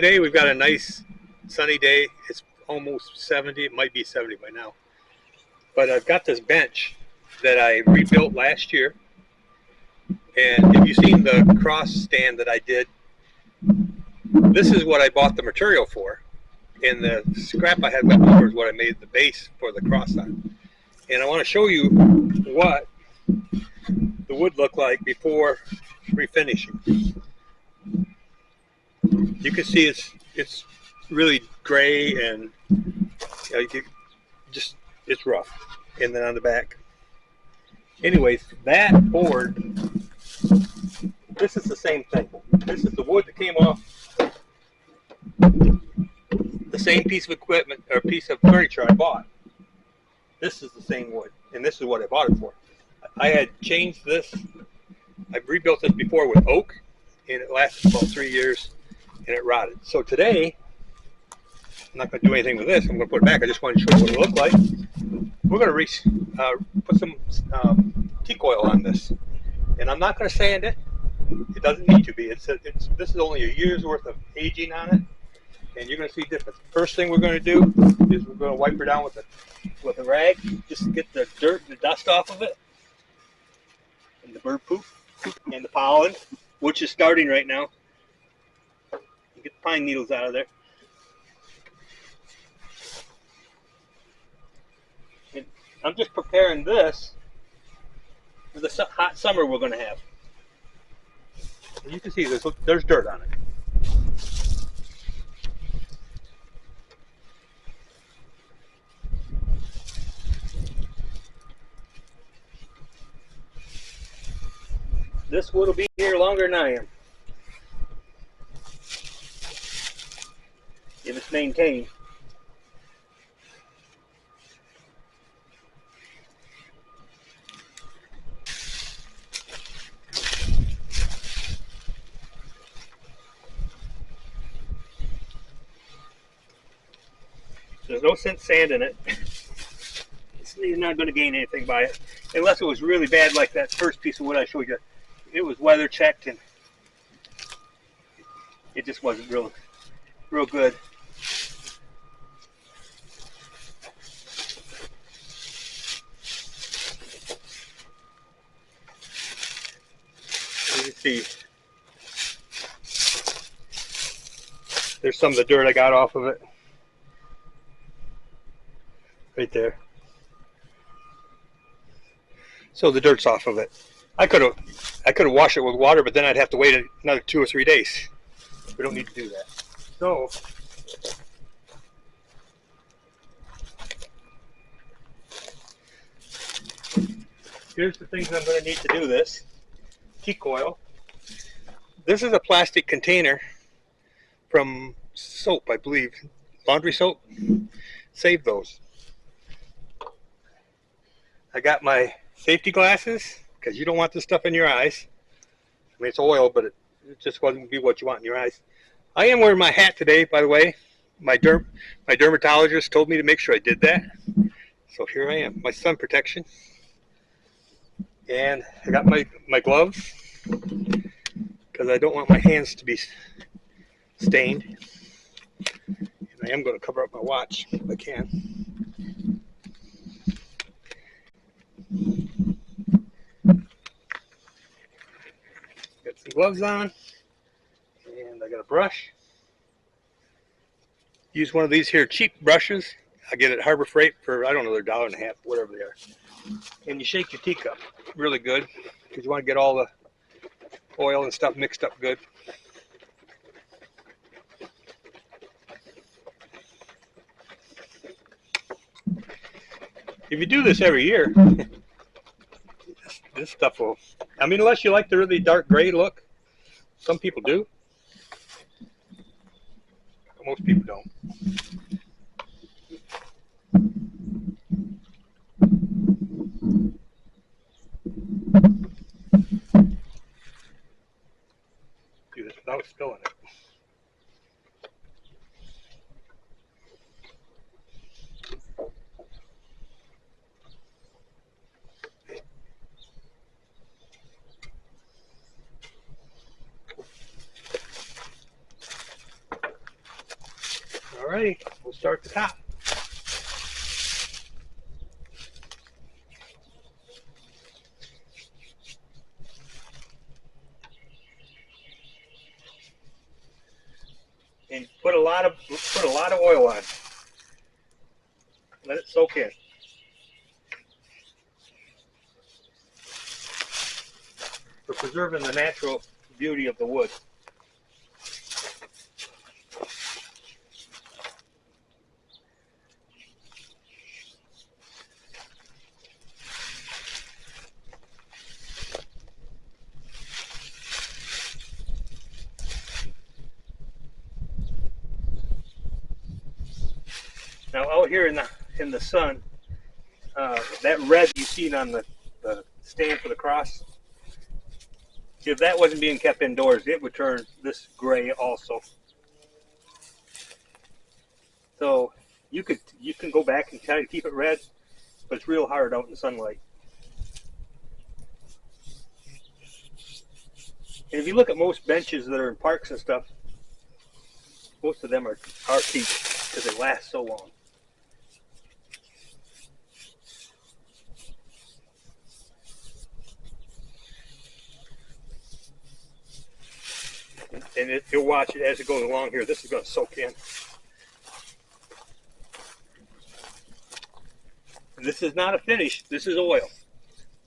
Today we've got a nice sunny day. It's almost 70. It might be 70 by now. But I've got this bench that I rebuilt last year. And if you've seen the cross stand that I did, this is what I bought the material for. And the scrap I had left over is what I made the base for the cross on. And I want to show you what the wood looked like before refinishing. You can see it's really gray and it's rough. And then on the back. Anyways, that board, this is the same thing. This is the wood that came off the same piece of equipment or piece of furniture I bought. This is the same wood, and this is what I bought it for. I had changed this. I've rebuilt this before with oak, and it lasted about 3 years, and it rotted. So today, I'm not going to do anything with this. I'm going to put it back. I just wanted to show you what it looked like. We're going to put some teak oil on this, and I'm not going to sand it. It doesn't need to be. This is only a year's worth of aging on it, and you're going to see difference. First thing we're going to do is we're going to wipe her down with a rag, just to get the dirt and the dust off of it, and the bird poop and the pollen, which is starting right now. You get the pine needles out of there. And I'm just preparing this for the hot summer we're going to have. And you can see there's dirt on it. This wood will be here longer than I am, if it's maintained. There's no sense sanding it. You're not going to gain anything by it, unless it was really bad, like that first piece of wood I showed you. It was weather checked and it just wasn't real good. You can see there's some of the dirt I got off of it right there. So the dirt's off of it. I could have washed it with water, but then I'd have to wait another 2 or 3 days. We don't need to do that. So here's the things I'm going to need to do this. Teak oil. This is a plastic container from soap, I believe. Laundry soap. Save those. I got my safety glasses, because you don't want this stuff in your eyes. I mean, it's oil, but it just wouldn't be what you want in your eyes. I am wearing my hat today, by the way. My dermatologist told me to make sure I did that. So here I am, my sun protection. And I got my gloves, because I don't want my hands to be stained. And I am going to cover up my watch if I can. Got some gloves on, and I got a brush. Use one of these here cheap brushes. I get it at Harbor Freight for, I don't know, they're $1.50, whatever they are. And you shake your teacup really good, because you want to get all the oil and stuff mixed up good. If you do this every year, this stuff will, I mean, unless you like the really dark gray look. Some people do. But most people don't. Do this without spilling it. Alrighty, we'll start at the top. And put a lot of oil on. Let it soak in. For preserving the natural beauty of the wood. Now out here in the sun, that red you see on the stand for the cross, if that wasn't being kept indoors, it would turn this gray also. So you can go back and try to keep it red, but it's real hard out in the sunlight. And if you look at most benches that are in parks and stuff, most of them are teak because they last so long. And you'll watch it as it goes along here. This is going to soak in. And this is not a finish. This is oil.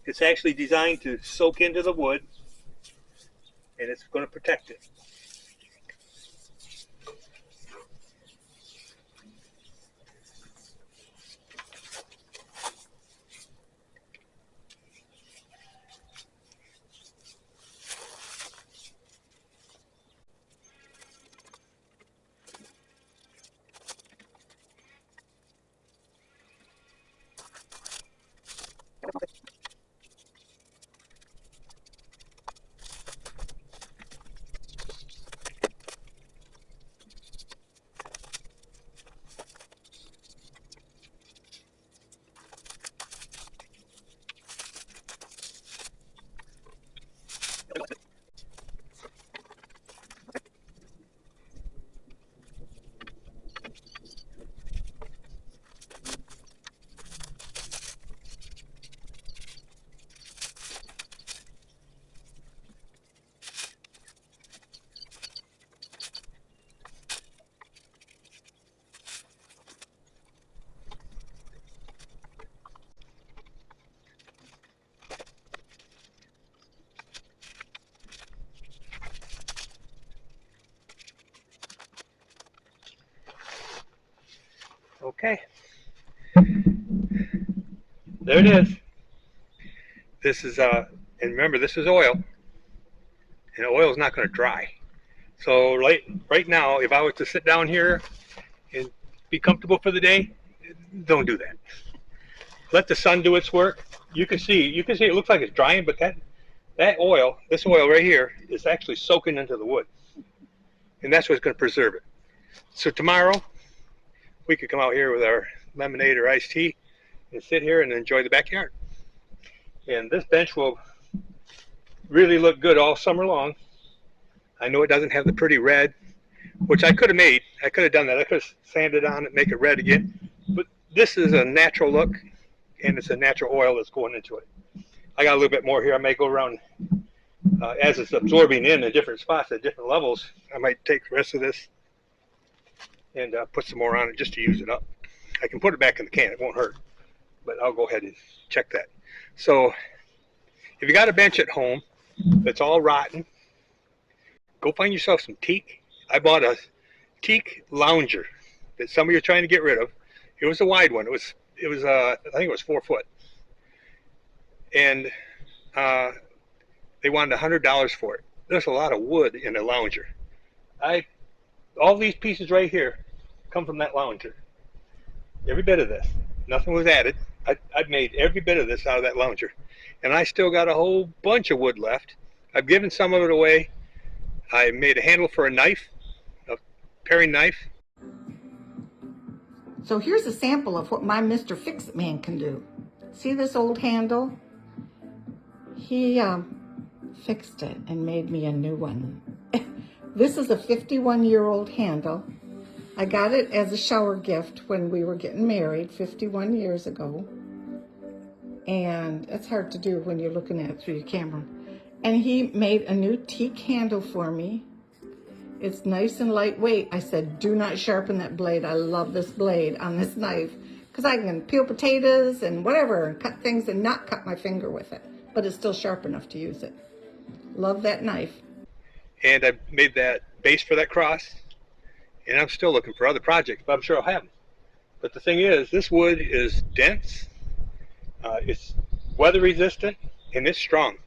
It's actually designed to soak into the wood, and it's going to protect it. Okay. There it is. This is and remember, this is oil, and oil is not going to dry. So right now, if I was to sit down here and be comfortable for the day, don't do that. Let the sun do its work. You can see it looks like it's drying, but that oil, this oil right here, is actually soaking into the wood, and that's what's going to preserve it. So tomorrow, we could come out here with our lemonade or iced tea and sit here and enjoy the backyard. And this bench will really look good all summer long. I know it doesn't have the pretty red, which I could have made. I could have done that. I could have sanded on it, make it red again. But this is a natural look, and it's a natural oil that's going into it. I got a little bit more here. I may go around as it's absorbing in different spots at different levels. I might take the rest of this and put some more on it just to use it up. I can put it back in the can. It won't hurt. But I'll go ahead and check that. So if you got a bench at home that's all rotten, go find yourself some teak. I bought a teak lounger that somebody was trying to get rid of. It was a wide one. It was I think it was 4 foot. And they wanted $100 for it. There's a lot of wood in a lounger. All these pieces right here come from that lounger. Every bit of this. Nothing was added. I've made every bit of this out of that lounger. And I still got a whole bunch of wood left. I've given some of it away. I made a handle for a knife, a paring knife. So here's a sample of what my Mr. Fix-It Man can do. See this old handle? He fixed it and made me a new one. This is a 51-year-old handle. I got it as a shower gift when we were getting married 51 years ago. And it's hard to do when you're looking at it through your camera. And he made a new teak handle for me. It's nice and lightweight. I said, do not sharpen that blade. I love this blade on this knife because I can peel potatoes and whatever and cut things and not cut my finger with it. But it's still sharp enough to use it. Love that knife. And I made that base for that cross, and I'm still looking for other projects, but I'm sure I'll have them. But the thing is, this wood is dense, it's weather resistant, and it's strong.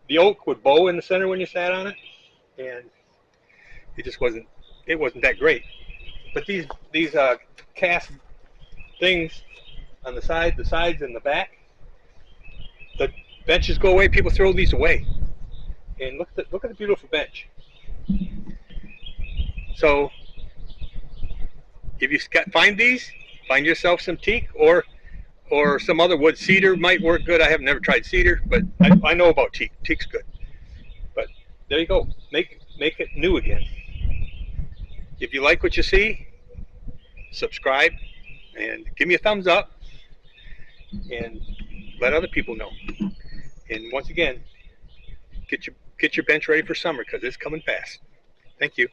The oak would bow in the center when you sat on it, and it just wasn't that great. But these cast things on the sides and the back, the benches go away. People throw these away, and look at the beautiful bench. So if you find yourself some teak or some other wood. Cedar might work good. I have never tried cedar, but I know about teak. Teak's good. But there you go. Make it new again. If you like what you see, subscribe and give me a thumbs up and let other people know. And once again, get your bench ready for summer because it's coming fast. Thank you.